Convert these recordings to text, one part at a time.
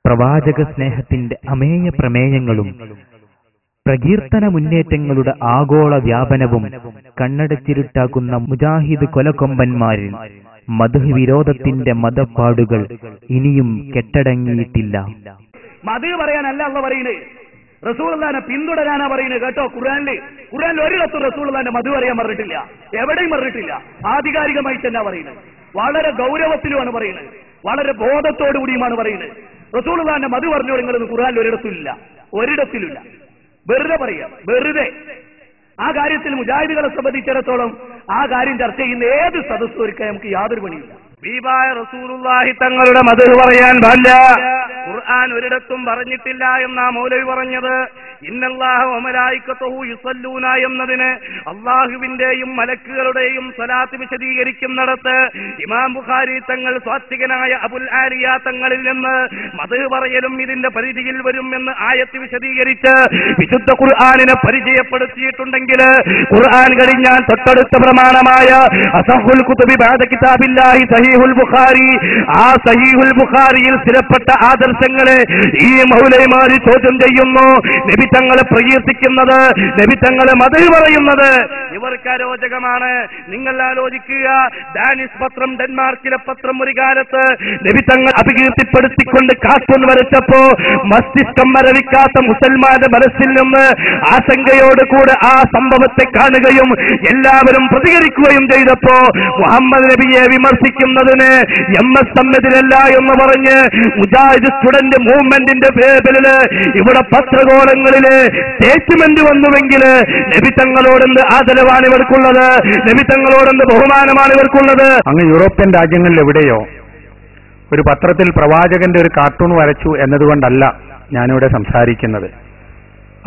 പ്രവാചക സ്നേഹത്തിന്റെ അമേയ പ്രമേയങ്ങളും പ്രകീർത്തന മുന്നേറ്റങ്ങളുടെ ആഗോള വ്യാപനവും കണ്ണടച്ചിരുട്ടാക്കുന്ന മുജാഹിദ് കൊലക്കൊമ്പന്മാരിൽ മദ്ഹ് വിരോധത്തിന്റെ മതപ്പാടുകൾ ഇനിയും കെട്ടടങ്ങിയിട്ടില്ല. മദ്ഹ് പറയാനല്ല അല്ലാഹു പറയുന്നത്, റസൂലുള്ളാഹിനെ പിന്തുടരാനാ പറയുന്നത് കേട്ടോ. ഖുർആനിൽ ഒരിടത്തും റസൂലുള്ളാഹിന്റെ മദ്ഹ് പറയാൻ പറഞ്ഞിട്ടില്ല, എവിടെയും പറഞ്ഞിട്ടില്ല. ആധികാരികമായി തന്നെ പറയുന്നത്, വളരെ ഗൗരവത്തിലുമാണ് പറയുന്നത്, വളരെ ബോധത്തോടു കൂടിയുമാണ് പറയുന്നത്. റസൂലുള്ളാഹിന്റെ മദ്ഹ് പറഞ്ഞു നിങ്ങളൊന്നും ഖുർആനിൽ ഒരിടത്തിലില്ല. വെറുതെ പറയാം, വെറുതെ. ആ കാര്യത്തിൽ മുജാഹിദുകളെ സംബന്ധിച്ചിടത്തോളം ആ കാര്യം ചർച്ച ചെയ്യുന്ന ഏത് സദസ്സും ഒരുക്കാൻ നമുക്ക് യാതൊരു പണിയില്ല. ഹബീബായ റസൂലുള്ളാഹി തങ്ങളുടെ മദ്ഹ് പറയാൻ പാടില്ല, ഖുർആൻ ഒരിടത്തും പറഞ്ഞിട്ടില്ല എന്നാ മൗലവി പറഞ്ഞത്. ഇന്നല്ലാഹ വ മലായികത്തുഹു യുസല്ലൂന എന്നതിന് അല്ലാഹുവിന്റെയും മലക്കുകളുടെയും സ്വലാത്ത് വിശദീകരിക്കുന്നിടത്ത് ഇമാം ബുഖാരി തങ്ങൾ സ്വാത്വികനായ അബുൽ ആലിയ തങ്ങളിൽ നിന്ന് മദ്ഹ് പറയലും ഇതിന്റെ പരിധിയിൽ വരും എന്ന് ആയത്ത് വിശദീകരിച്ച് വിശുദ്ധ ഖുർആനിനെ പരിചയപ്പെടുത്തിയിട്ടുണ്ടെങ്കിൽ ഖുർആൻ കഴിഞ്ഞാൽ തൊട്ടടുത്ത പ്രമാണമായ അസഹുൽ കുതുബി ബഅദ കിതാബില്ലാഹി സഹീഹുൽ ബുഖാരി, ആ സഹീഹുൽ ബുഖാരിയിൽ സ്ഥിരപ്പെട്ട ആദർശങ്ങളെ ഈ മൗലവിമാര് ചോദ്യം ചെയ്യുന്നു. നബി തങ്ങളെ പ്രകീർത്തിക്കുന്നത്, നബി തങ്ങളെ മദ്ഹ് പറയുന്നത് ഇവർക്ക് അരോചകമാണ്. നിങ്ങൾ ആലോചിക്കുക, ഡാനിഷ് പത്രം, ഡെൻമാർക്കിലെ പത്രം ഒരു കാലത്ത് നബി തങ്ങൾ അപകീർത്തിപ്പെടുത്തിക്കൊണ്ട് കാർട്ടൂൺ വരച്ചപ്പോ മസ്തിഷ്കം മരവിക്കാത്ത മുസൽമാന്റെ മനസ്സിൽ നിന്ന് ആശങ്കയോടുകൂടെ ആ സംഭവത്തെ കാണുകയും എല്ലാവരും പ്രതികരിക്കുകയും ചെയ്തപ്പോ മുഹമ്മദ് നബിയെ വിമർശിക്കുന്നതിന് MS-എതിരല്ല എന്ന് പറഞ്ഞ് മുജാഹിദ് സ്റ്റുഡന്റ് മൂവ്മെന്റിന്റെ പേരില് ഇവിടെ പത്രകോളങ്ങളില് സ്റ്റേറ്റ്മെന്റ് വന്നുവെങ്കിൽ നബി തങ്ങളോടെന്ത് ആദരവാണ് ഇവർക്കുള്ളത്, നബി തങ്ങളോടെന്ത് ബഹുമാനമാണ് ഇവർക്കുള്ളത്. അങ്ങ് യൂറോപ്യൻ രാജ്യങ്ങളിൽ എവിടെയോ ഒരു പത്രത്തിൽ പ്രവാചകന്റെ ഒരു കാർട്ടൂൺ വരച്ചു എന്നതുകൊണ്ടല്ല ഞാനിവിടെ സംസാരിക്കുന്നത്.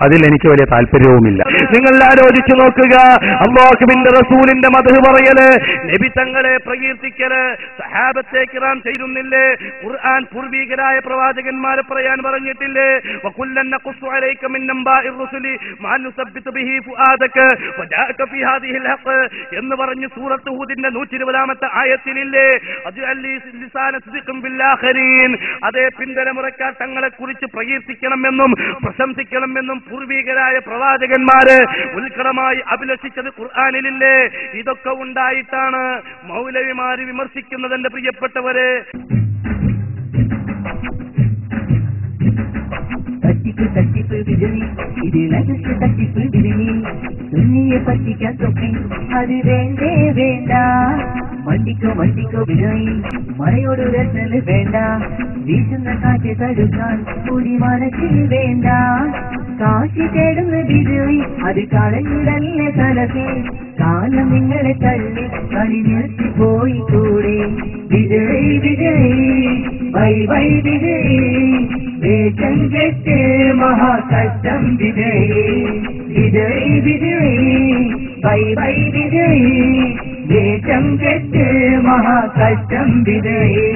അതിൽ എനിക്ക് വലിയ താല്പര്യവുമില്ല. നിങ്ങൾ ആലോചിച്ചു നോക്കുക, അല്ലാഹുവിന്റെ റസൂലിന്റെ മദ്ഹ് പറയല്, നബി തങ്ങളെ പ്രകീർത്തിക്കല് സഹാബത്തെ കിറാം ചെയ്തിരുന്നില്ലേ? ഖുർആൻ പൂർവികരായ പ്രവാചകന്മാരെ പറയാൻ പറഞ്ഞിട്ടില്ലേ? വകുല്ലൻ നഖുസ്സു അലൈക മിൻ നബാഇർ റുസുലി മാ നുസബ്ബിതു ബിഹി ഫുആദക വജാഅക ഫീ ഹാദിഹിൽ ഹഖ് എന്ന് പറഞ്ഞ് സൂറത്ത് ഹൂദിന്റെ 120-ാമത്തെ ആയത്തിലില്ലേ? അജ്അലി ലിസാന സിദ്ഖിൻ ബിൽ ആഖിരീൻ, അതേ പിൻതലമുറക്കാർ തങ്ങളെ കുറിച്ച് പ്രകീർത്തിക്കണമെന്നും പ്രശംസിക്കണമെന്നും പൂർവികരായ പ്രവാചകന്മാര് ഉൽക്കടമായി അഭിലഷിച്ചത് ഖുർആനിലില്ലേ? ഇതൊക്കെ ഉണ്ടായിട്ടാണ് മൗലവിമാര് വിമർശിക്കുന്നത്. എന്റെ പ്രിയപ്പെട്ടവരെ, തട്ടിപ്പ് വിജയി ഇതിനകത്ത് തട്ടിപ്പ് വിജയി തുന്നിയെ പറ്റിക്കാൻ തൊക്കി അത് വേണ്ടേ വേണ്ട. വണ്ടിക്കോ വിജയി മഴയോട് രസന് വേണ്ട. വീശുന്ന കാറ്റ് തടുക്കാൻ കൂടി മനസ്സിൽ വേണ്ട. കാശി തേടുന്ന വിജയി അത് കളഞ്ഞിടല്ലേ തലകെ. കാലം നിങ്ങളെ തള്ളി കളി നിർത്തി പോയി കൂടെ. വിജയി ബൈ വിജയി വേഷം കെട്ട് മഹാകഷ്ടം വിജയി. വിജയി ബൈ വിജയി വേഷം കെട്ട് മഹാകഷ്ടം വിജയി.